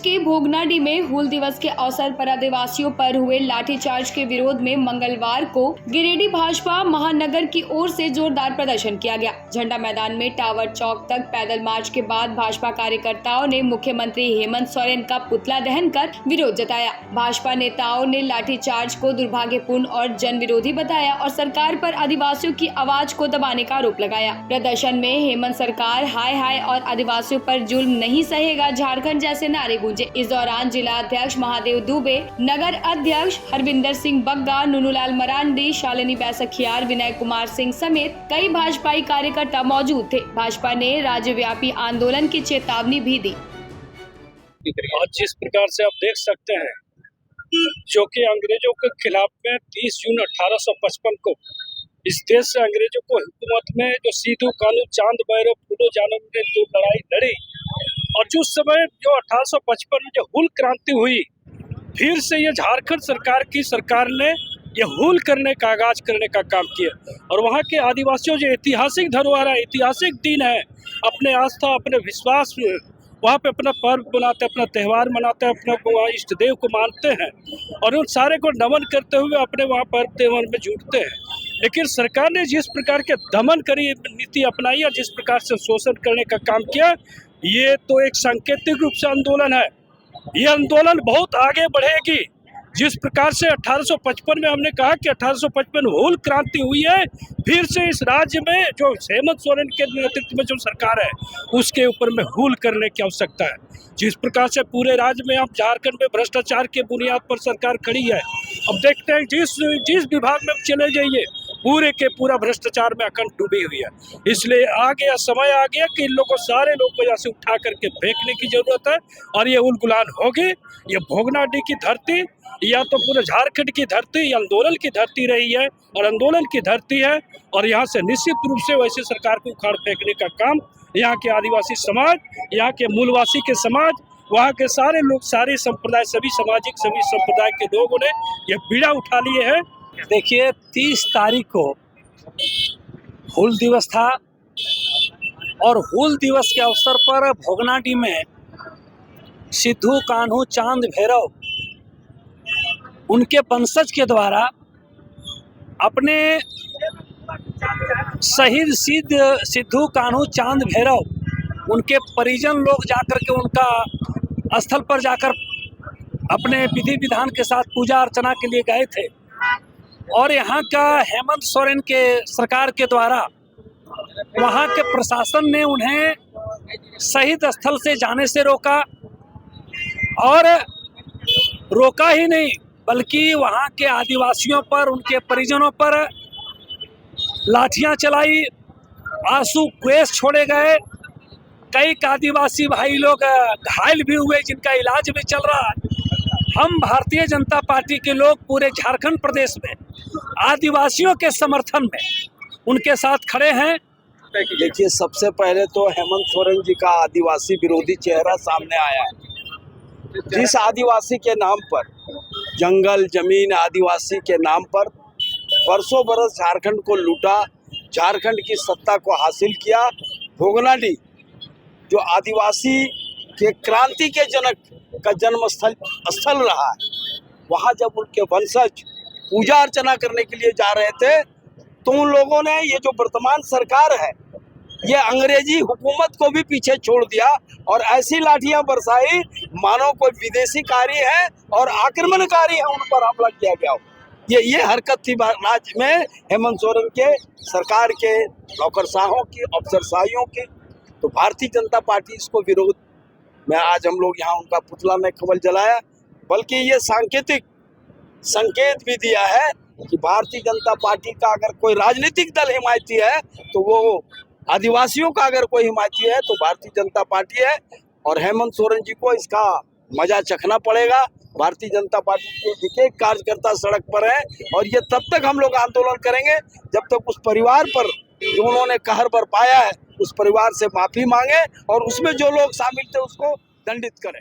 के भोगनाडीह में हूल दिवस के अवसर पर आदिवासियों पर हुए लाठीचार्ज के विरोध में मंगलवार को गिरिडीह भाजपा महानगर की ओर से जोरदार प्रदर्शन किया गया। झंडा मैदान में टावर चौक तक पैदल मार्च के बाद भाजपा कार्यकर्ताओं ने मुख्यमंत्री हेमंत सोरेन का पुतला दहन कर विरोध जताया। भाजपा नेताओं ने लाठीचार्ज को दुर्भाग्यपूर्ण और जन विरोधी बताया और सरकार पर आदिवासियों की आवाज को दबाने का आरोप लगाया। प्रदर्शन में हेमंत सरकार हाय हाय और आदिवासियों पर जुल्म नहीं सहेगा झारखंड जैसे नारे गूंजे। इस दौरान जिला अध्यक्ष महादेव दुबे, नगर अध्यक्ष हरविंदर सिंह बग्गा, नुनुलाल मरांडी, शालिनी बैसखियार, विनय कुमार सिंह समेत कई भाजपाई कार्यकर्ता मौजूद थे। भाजपा ने राज्यव्यापी आंदोलन की चेतावनी भी दी। और जिस प्रकार से आप देख सकते हैं, जो कि अंग्रेजों के खिलाफ में 30 जून 1855 को इस देश से अंग्रेजों को हुकूमत में जो सिद्धू कानू, चांद भैरव, फूलो जानव ने जो लड़ाई लड़ी और जो समय जो 1855 में जो हूल क्रांति हुई, फिर से ये झारखंड सरकार ने ये हूल करने का आगाज करने का काम किया। और वहाँ के आदिवासियों जो ऐतिहासिक धरोहर है, ऐतिहासिक दिन है, अपने आस्था, अपने विश्वास वहाँ पे अपना पर्व मनाते हैं, अपना त्यौहार मनाते हैं, अपना इष्ट देव को मानते हैं और उन सारे को नमन करते हुए अपने वहाँ पर्व त्यौहार में जुटते हैं। लेकिन सरकार ने जिस प्रकार के दमन करी नीति अपनाई और जिस प्रकार से शोषण करने का काम किया, ये तो एक सांकेतिक रूप से आंदोलन है। ये आंदोलन बहुत आगे बढ़ेगी। जिस प्रकार से 1855 में हमने कहा कि 1855 हूल क्रांति हुई है, फिर से इस राज्य में जो हेमंत सोरेन के नेतृत्व में जो सरकार है उसके ऊपर में हूल करने की आवश्यकता है। जिस प्रकार से पूरे राज्य में अब झारखंड में भ्रष्टाचार के बुनियाद पर सरकार खड़ी है, अब देखते हैं जिस विभाग में चले जाइए पूरे के पूरा भ्रष्टाचार में अखंड डूबी हुई है। इसलिए समय आ गया कि इन लोगों सारे लोग को यहाँ से उठा करके फेंकने की जरूरत है और ये उलगुलान होगी। ये भोगनाडीह की धरती या तो पूरे झारखंड की धरती आंदोलन की धरती रही है और आंदोलन की धरती है और यहाँ से निश्चित रूप से वैसे सरकार को उखाड़ फेंकने का काम यहाँ के आदिवासी समाज, यहाँ के मूलवासी के समाज, वहाँ के सारे लोग, सारे संप्रदाय, सभी संप्रदाय के लोगों ने ये पीड़ा उठा लिए हैं। देखिए 30 तारीख को हूल दिवस था और हूल दिवस के अवसर पर भोगनाडीह में सिद्धू कान्हू, चांद भैरव, उनके वंशज के द्वारा अपने शहीद सिद्धू कान्हू, चांद भैरव, उनके परिजन लोग जाकर के उनका स्थल पर जाकर अपने विधि विधान के साथ पूजा अर्चना के लिए गए थे और यहाँ का हेमंत सोरेन के सरकार के द्वारा वहाँ के प्रशासन ने उन्हें शहीद स्थल से जाने से रोका और रोका ही नहीं बल्कि वहाँ के आदिवासियों पर, उनके परिजनों पर लाठियाँ चलाई, आंसू गैस छोड़े गए। कई आदिवासी भाई लोग घायल भी हुए जिनका इलाज भी चल रहा है। हम भारतीय जनता पार्टी के लोग पूरे झारखंड प्रदेश में आदिवासियों के समर्थन में उनके साथ खड़े हैं। देखिए, सबसे पहले तो हेमंत सोरेन जी का आदिवासी विरोधी चेहरा सामने आया है। जिस आदिवासी के नाम पर जंगल जमीन, आदिवासी के नाम पर बरसों बरस झारखंड को लूटा, झारखंड की सत्ता को हासिल किया, भोगनाडीह जो आदिवासी के क्रांति के जनक का जन्म स्थल रहा है, वहाँ जब उनके वंशज पूजा अर्चना करने के लिए जा रहे थे तो उन लोगों ने ये जो वर्तमान सरकार है ये अंग्रेजी हुकूमत को भी पीछे छोड़ दिया और ऐसी लाठियां बरसाई मानो कोई विदेशी कारी है और आक्रमणकारी है, उन पर हमला किया गया। ये हरकत थी राज्य में हेमंत सोरेन के सरकार के नौकरशाहों की, अफसरशाहियों की। तो भारतीय जनता पार्टी इसको विरोध में आज हम लोग यहाँ उनका पुतला में कमल जलाया, बल्कि ये सांकेतिक संकेत भी दिया है कि भारतीय जनता पार्टी का अगर कोई राजनीतिक दल हिमायती है तो वो आदिवासियों का अगर कोई हिमायती है तो भारतीय जनता पार्टी है और हेमंत सोरेन जी को इसका मजा चखना पड़ेगा। भारतीय जनता पार्टी के एक कार्यकर्ता सड़क पर है और ये तब तक हम लोग आंदोलन करेंगे जब तक उस परिवार पर जो उन्होंने कहर बरपाया है उस परिवार से माफी मांगे और उसमें जो लोग शामिल थे उसको दंडित करें।